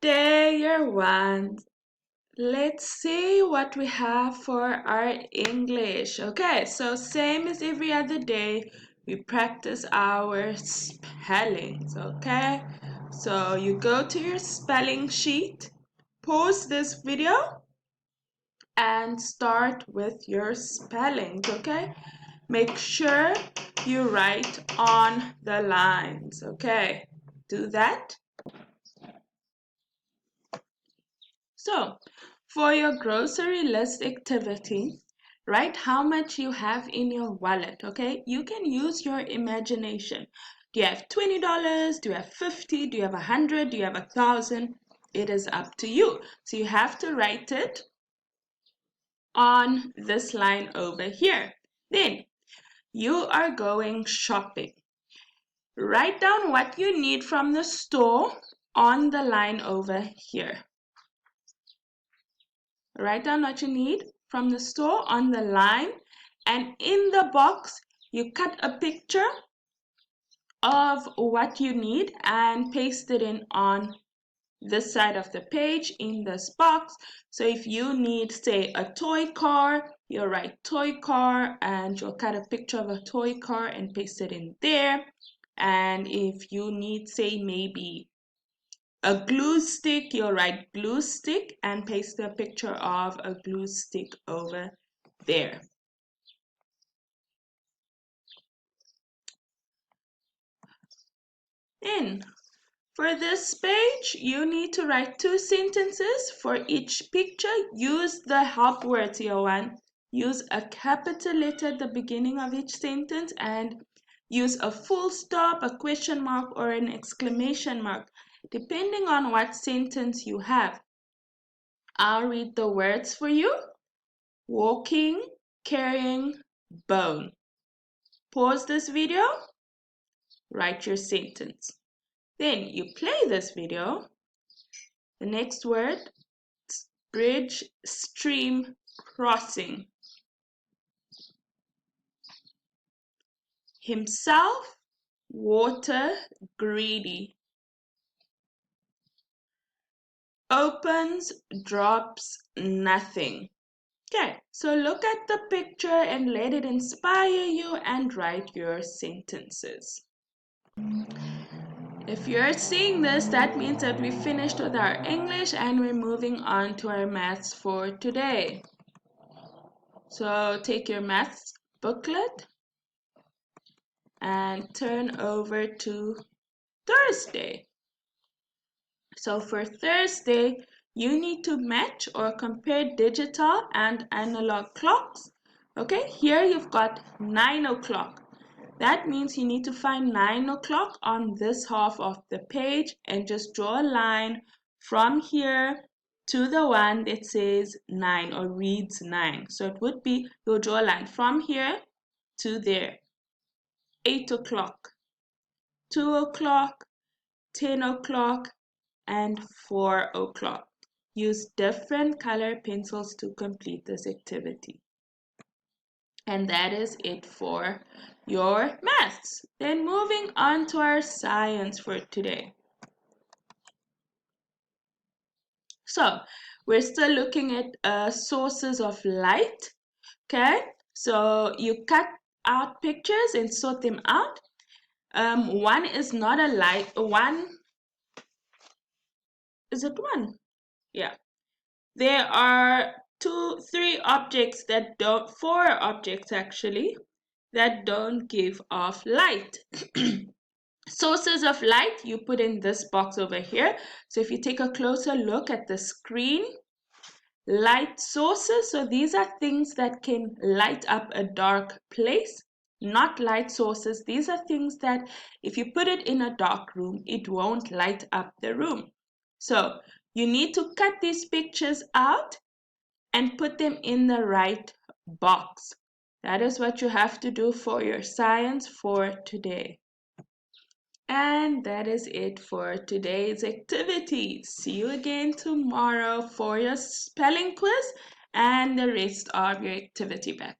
day, year one. Let's see what we have for our English. Okay, so same as every other day, we practice our spellings. Okay, so you go to your spelling sheet, pause this video, and start with your spellings. Okay, make sure you write on the lines. Okay, do that. So, for your grocery list activity, write how much you have in your wallet, okay? You can use your imagination. Do you have $20? Do you have 50? Do you have 100? Do you have 1,000? It is up to you. So you have to write it on this line over here. Then you are going shopping. Write down what you need from the store on the line over here. Write down what you need from the store on the line, and in the box you cut a picture of what you need and paste it in on this side of the page in this box. So if you need, say, a toy car, you'll write toy car and you'll cut a picture of a toy car and paste it in there. And if you need, say, maybe a glue stick, you'll write glue stick and paste a picture of a glue stick over there. Then, for this page, you need to write 2 sentences for each picture. Use the help words here. One, use a capital letter at the beginning of each sentence and use a full stop, a question mark, or an exclamation mark, depending on what sentence you have. I'll read the words for you. Walking, carrying, bone. Pause this video, write your sentence. Then you play this video. The next word, bridge, stream, crossing. Himself, water, greedy. Opens, drops, nothing. Okay, so look at the picture and let it inspire you and write your sentences. If you're seeing this, that means that we finished with our English and we're moving on to our maths for today. So take your maths booklet and turn over to Thursday. So for Thursday, you need to match or compare digital and analog clocks. Okay, here you've got 9 o'clock. That means you need to find 9 o'clock on this half of the page and just draw a line from here to the one that says 9 or reads 9. So it would be, you'll draw a line from here to there. 8 o'clock, 2 o'clock, 10 o'clock, and 4 o'clock. Use different color pencils to complete this activity. And that is it for your maths. Then moving on to our science for today. So we're still looking at sources of light. Okay, so you cut out pictures and sort them out. One is not a light. One, is it one? Yeah. There are 4 objects actually, that don't give off light. Sources of light you put in this box over here. So if you take a closer look at the screen, light sources, so these are things that can light up a dark place. Not light sources, these are things that if you put it in a dark room, it won't light up the room. So you need to cut these pictures out and put them in the right box. That is what you have to do for your science for today. And that is it for today's activity. See you again tomorrow for your spelling quiz and the rest of your activity back.